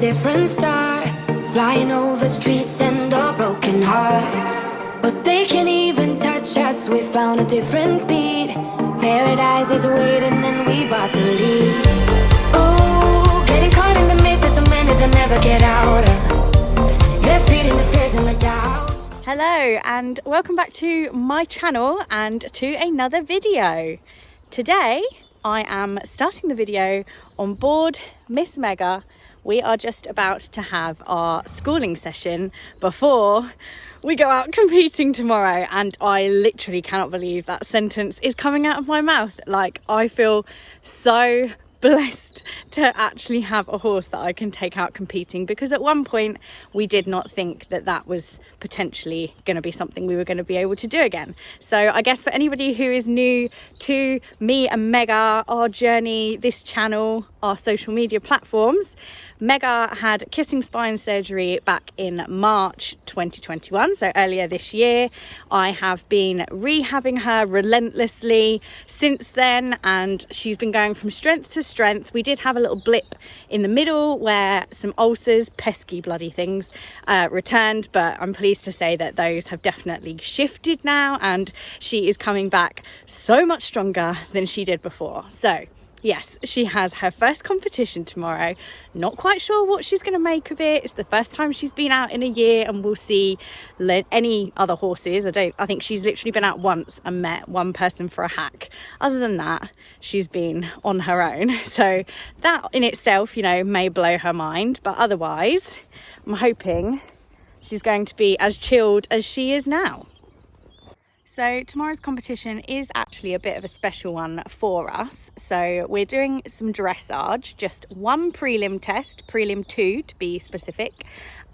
different star, flying over streets and our broken hearts. But they can't even touch us, we found a different beat. Paradise is waiting and we bought the leaves. Oh, getting caught in the mist, there's so many that never get out of. They're feeding the fears and the doubts. Hello and welcome back to my channel and to another video. Today I am starting the video on board Miss Mega. We are just about to have our schooling session before we go out competing tomorrow, and I literally cannot believe that sentence is coming out of my mouth. Like, I feel so blessed to actually have a horse that I can take out competing, because at one point we did not think that that was potentially going to be something we were going to be able to do again. So I guess for anybody who is new to me and Mega, our journey, this channel, our social media platforms, Mega had kissing spine surgery back in March 2021, so earlier this year. I have been rehabbing her relentlessly since then, and she's been going from strength to strength. We did have a little blip in the middle where some ulcers, pesky bloody things, returned, but I'm pleased to say that those have definitely shifted now, and she is coming back so much stronger than she did before. So yes, she has her first competition tomorrow. Not quite sure what she's going to make of it. It's the first time she's been out in a year, and we'll see any other horses. I think she's literally been out once and met one person for a hack. Other than that, she's been on her own. So that in itself, you know, may blow her mind. But otherwise, I'm hoping she's going to be as chilled as she is now. So tomorrow's competition is actually a bit of a special one for us. So we're doing some dressage, just one prelim test, prelim 2 to be specific.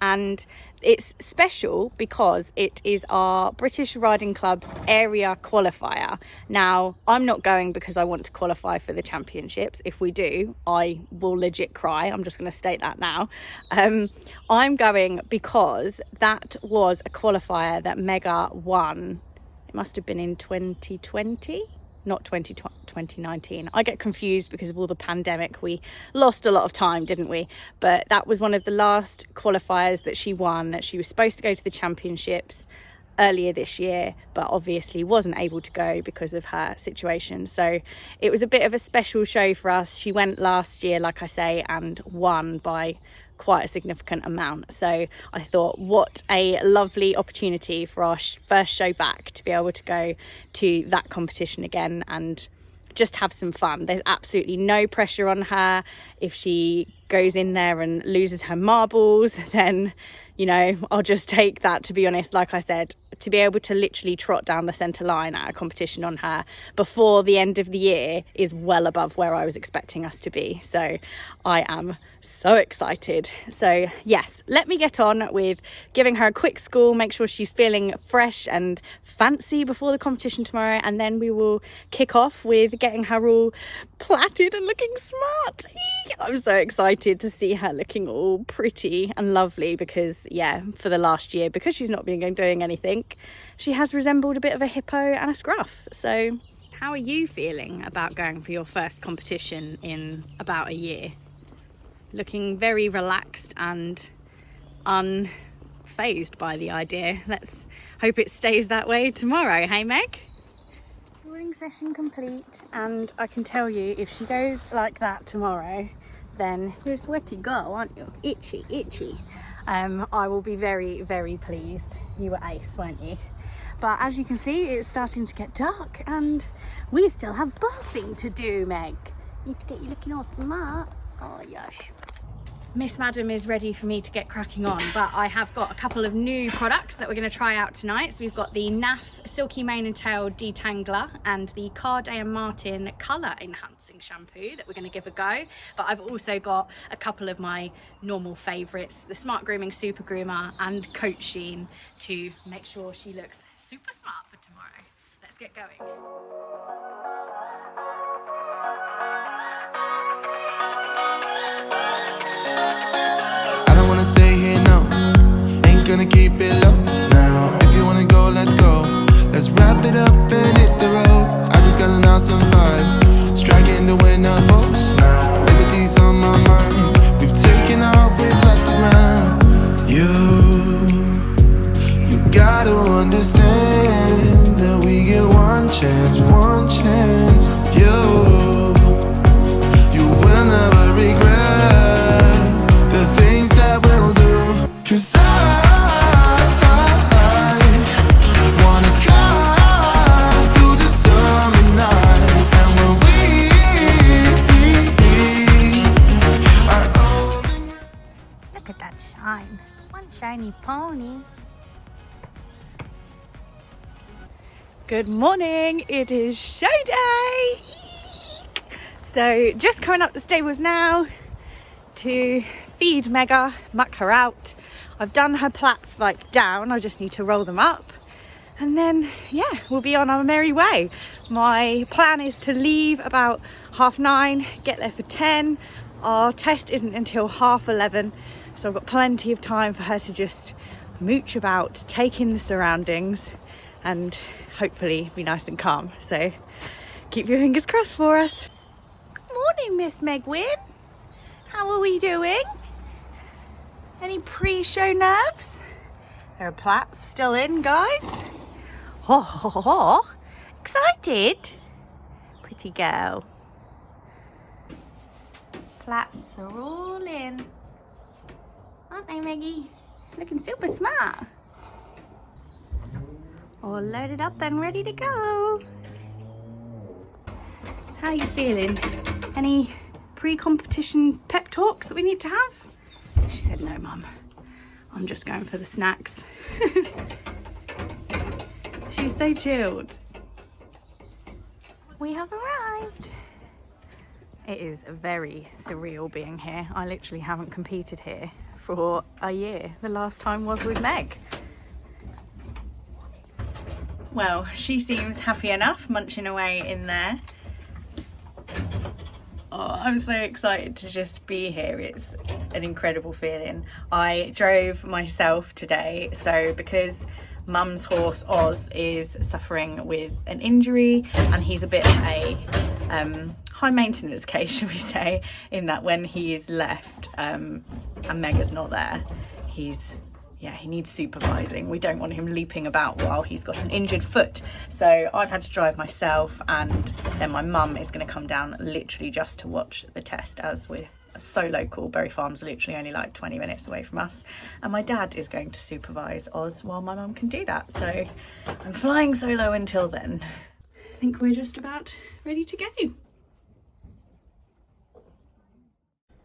And it's special because it is our British Riding Club's area qualifier. Now, I'm not going because I want to qualify for the championships. If we do, I will legit cry. I'm just going to state that now. I'm going because that was a qualifier that Mega won. It must have been in 2020, not 2019. I get confused because of all the pandemic. We lost a lot of time, didn't we? But that was one of the last qualifiers that she won. She was supposed to go to the championships earlier this year, but obviously wasn't able to go because of her situation. So it was a bit of a special show for us. She went last year, like I say, and won by quite a significant amount. So I thought, what a lovely opportunity for our first show back to be able to go to that competition again and just have some fun. There's absolutely no pressure on her. If she goes in there and loses her marbles, then, you know, I'll just take that, to be honest. Like I said, to be able to literally trot down the centre line at a competition on her before the end of the year is well above where I was expecting us to be. So I am so excited. So yes, let me get on with giving her a quick school, make sure she's feeling fresh and fancy before the competition tomorrow, and then we will kick off with getting her all plaited and looking smart. I'm so excited to see her looking all pretty and lovely, because yeah, for the last year, because she's not been doing anything, she has resembled a bit of a hippo and a scruff. So how are you feeling about going for your first competition in about a year? Looking very relaxed and unfazed by the idea. Let's hope it stays that way tomorrow, hey Meg? Schooling session complete, and I can tell you, if she goes like that tomorrow, then you're a sweaty girl, aren't you? Itchy. I will be very, very pleased. You were ace, weren't you? But as you can see, it's starting to get dark and we still have bathing to do, Meg. Need to get you looking all smart. Oh, yush. Miss Madam is ready for me to get cracking on, but I have got a couple of new products that we're going to try out tonight. So we've got the NAF Silky Mane and Tail Detangler and the Carday and Martin Colour Enhancing Shampoo that we're going to give a go. But I've also got a couple of my normal favourites, the Smart Grooming Super Groomer and Coat Sheen, to make sure she looks super smart for tomorrow. Let's get going. Stay here, no, ain't gonna keep it low now. If you wanna go, let's go. Let's wrap it up and hit the road. I just got an awesome vibe, striking the winner post now. Liberty's on my mind. We've taken off with gotta understand that we get one chance, one chance. You will never regret the things that we'll do. 'Cause I wanna drive through the summer night. And when we are old and Look at that shine. One shiny pony. Good morning. It is show day. So just coming up the stables now to feed Mega, muck her out. I've done her plats like down. I just need to roll them up. And then, yeah, we'll be on our merry way. My plan is to leave about 9:30, get there for 10. Our test isn't until 11:30, so I've got plenty of time for her to just mooch about, take in the surroundings, and hopefully be nice and calm. So keep your fingers crossed for us. Good morning, Miss Megwin. How are we doing? Any pre-show nerves? There are plats still in, guys. Ho ho ho ho. Excited? Pretty girl. Plats are all in. Aren't they, Meggie? Looking super smart. All loaded up and ready to go. How are you feeling? Any pre-competition pep talks that we need to have? She said, no, Mum. I'm just going for the snacks. She's so chilled. We have arrived. It is very surreal being here. I literally haven't competed here for a year. The last time was with Meg. Well, she seems happy enough, munching away in there. Oh, I'm so excited to just be here. It's an incredible feeling. I drove myself today, so because Mum's horse Oz is suffering with an injury and he's a bit of a high maintenance case, shall we say, in that when he is left and Mega's not there, he needs supervising. We don't want him leaping about while he's got an injured foot. So I've had to drive myself, and then my mum is going to come down literally just to watch the test, as we're so local. Berry Farm's literally only like 20 minutes away from us. And my dad is going to supervise Oz while my mum can do that. So I'm flying solo until then. I think we're just about ready to go.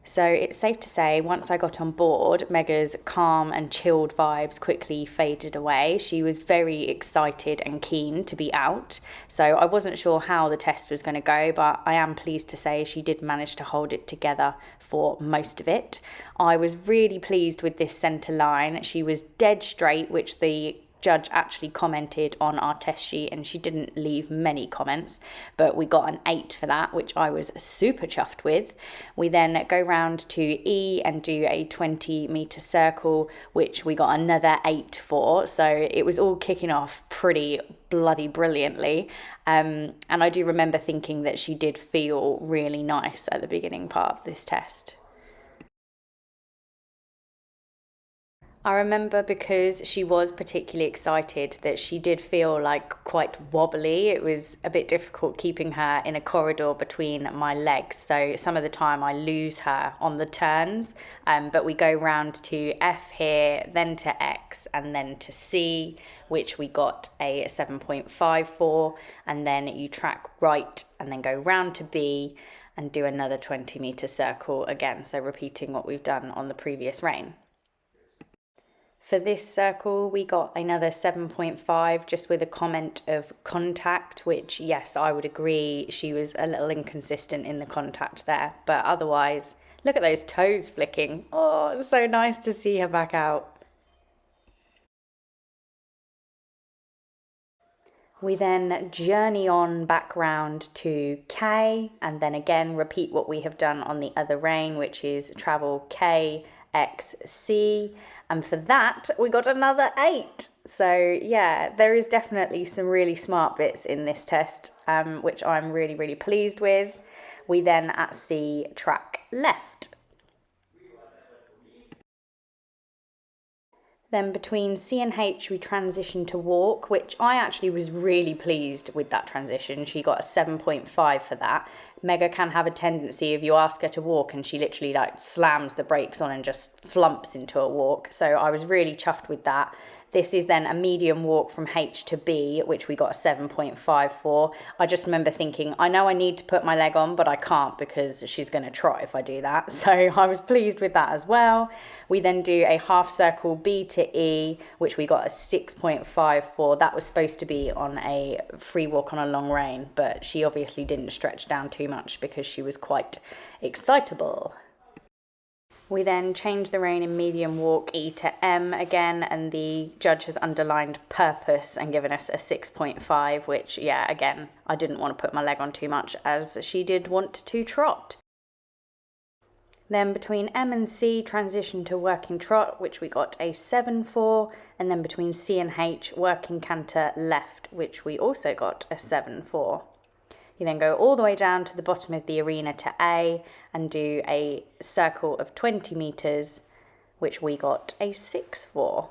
So it's safe to say once I got on board, Mega's calm and chilled vibes quickly faded away. She was very excited and keen to be out. So I wasn't sure how the test was going to go, but I am pleased to say she did manage to hold it together for most of it. I was really pleased with this centre line. She was dead straight, which the judge actually commented on our test sheet, and she didn't leave many comments, but we got an 8 for that, which I was super chuffed with. We then go round to E and do a 20-metre circle, which we got another 8 for, so it was all kicking off pretty bloody brilliantly. And I do remember thinking that she did feel really nice at the beginning part of this test. I remember because she was particularly excited that she did feel like quite wobbly. It was a bit difficult keeping her in a corridor between my legs. So some of the time I lose her on the turns, but we go round to F here, then to X, and then to C, which we got a 7.5 for. And then you track right and then go round to B and do another 20-metre circle again. So repeating what we've done on the previous rein. For this circle, we got another 7.5, just with a comment of contact, which, yes, I would agree, she was a little inconsistent in the contact there. But otherwise, look at those toes flicking. Oh, it's so nice to see her back out. We then journey on back round to K, and then again repeat what we have done on the other rein, which is travel K, X, C. And for that, we got another 8. So yeah, there is definitely some really smart bits in this test, which I'm really, really pleased with. We then at C track left. Then between C and H, we transitioned to walk, which I actually was really pleased with that transition. She got a 7.5 for that. Mega can have a tendency, if you ask her to walk, and she literally like slams the brakes on and just flumps into a walk. So I was really chuffed with that. This is then a medium walk from H to B, which we got a 7.5 for. I just remember thinking, I know I need to put my leg on, but I can't because she's going to trot if I do that. So I was pleased with that as well. We then do a half circle B to E, which we got a 6.5 for. That was supposed to be on a free walk on a long rein, but she obviously didn't stretch down too much because she was quite excitable. We then change the rein in medium walk E to M again, and the judge has underlined purpose and given us a 6.5, which, yeah, again, I didn't want to put my leg on too much as she did want to trot. Then between M and C, transition to working trot, which we got a 7 for, and then between C and H, working canter left, which we also got a 7 for. You then go all the way down to the bottom of the arena to A and do a circle of 20 metres, which we got a 6 for.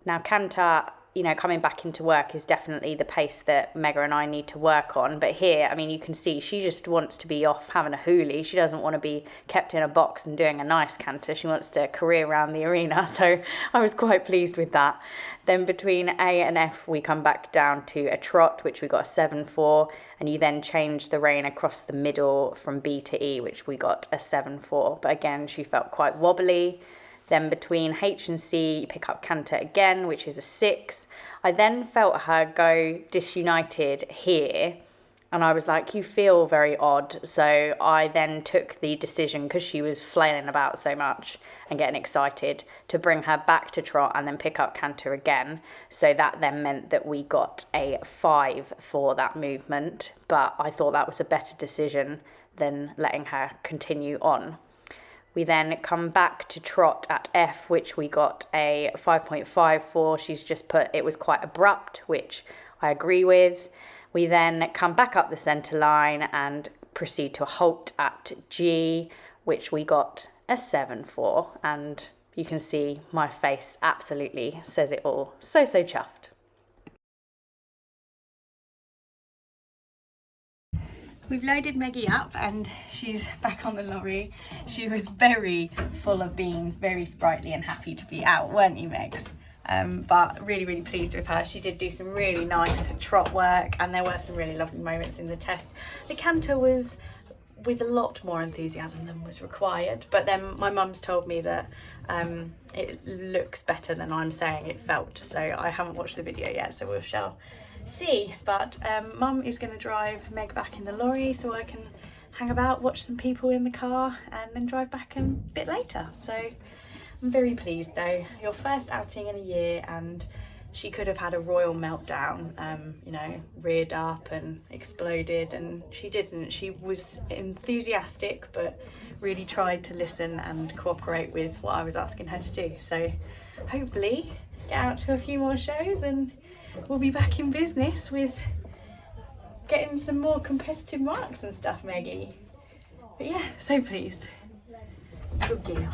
Now canter, you know, coming back into work is definitely the pace that Mega and I need to work on. But here, I mean, you can see she just wants to be off having a hoolie. She doesn't want to be kept in a box and doing a nice canter. She wants to career around the arena. So I was quite pleased with that. Then between A and F, we come back down to a trot, which we got a 7 for. And you then change the rein across the middle from B to E, which we got a 7 for. But again, she felt quite wobbly. Then between H and C, you pick up canter again, which is a 6. I then felt her go disunited here, and I was like, you feel very odd. So I then took the decision, because she was flailing about so much and getting excited, to bring her back to trot and then pick up canter again. So that then meant that we got a 5 for that movement, but I thought that was a better decision than letting her continue on. We then come back to trot at F, which we got a 5.5 for. She's just put it was quite abrupt, which I agree with. We then come back up the centre line and proceed to a halt at G, which we got a 7 for. And you can see my face absolutely says it all. So chuffed. We've loaded Meggie up and she's back on the lorry. She was very full of beans, very sprightly and happy to be out, weren't you, Megs? But really pleased with her. She did do some really nice trot work and there were some really lovely moments in the test. The canter was with a lot more enthusiasm than was required, but then my mum's told me that it looks better than I'm saying it felt, so I haven't watched the video yet, so we shall see. But Mum is going to drive Meg back in the lorry so I can hang about, watch some people in the car and then drive back a bit later. So I'm very pleased though. Your first outing in a year, and she could have had a royal meltdown, you know, reared up and exploded, and she didn't. She was enthusiastic but really tried to listen and cooperate with what I was asking her to do. So hopefully get out to a few more shows and we'll be back in business with getting some more competitive marks and stuff, Meggie. But yeah, so pleased. Good girl.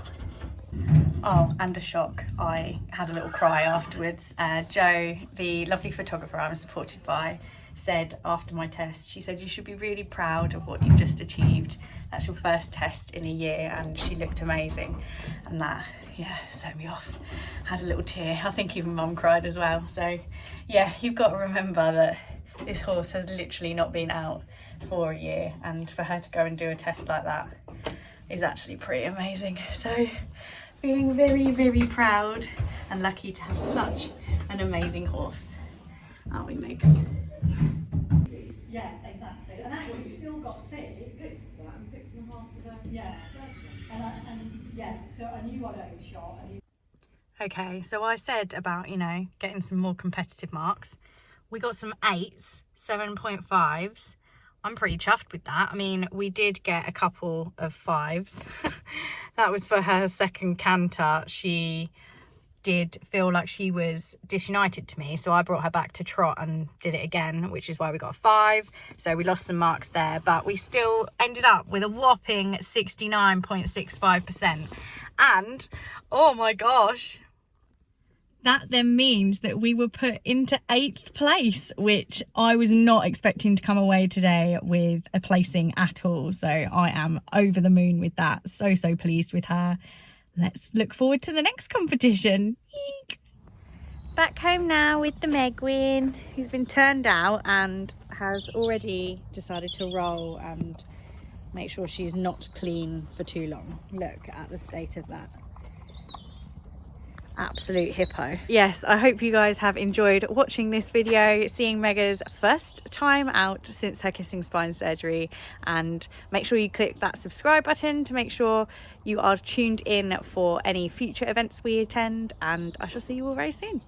Oh, and a shock. I had a little cry afterwards. Jo, the lovely photographer I'm supported by, said after my test, she said, you should be really proud of what you've just achieved. That's your first test in a year and she looked amazing. And that, yeah, set me off. Had a little tear. I think even Mum cried as well. So yeah, you've got to remember that this horse has literally not been out for a year, and for her to go and do a test like that is actually pretty amazing. So feeling very proud and lucky to have such an amazing horse, aren't we, Megs? Yeah, exactly. And actually, we still got 6. 6 for that and 6.5 for them. Yeah. And yeah, so I knew I'd overshot. Okay, so I said about, you know, getting some more competitive marks. We got some 8s, 7.5s. I'm pretty chuffed with that. I mean, we did get a couple of 5s. That was for her second canter. She did feel like she was disunited to me, so I brought her back to trot and did it again, which is why we got a 5. So we lost some marks there, but we still ended up with a whopping 69.65%. And oh my gosh, That then means that we were put into 8th place, which I was not expecting to come away today with a placing at all. So I am over the moon with that. So pleased with her. Let's look forward to the next competition. Eek. Back home now with the Megwin, who's been turned out and has already decided to roll and make sure she's not clean for too long. Look at the state of that. Absolute hippo. Yes, I hope you guys have enjoyed watching this video, seeing Mega's first time out since her kissing spine surgery, and make sure you click that subscribe button to make sure you are tuned in for any future events we attend, and I shall see you all very soon.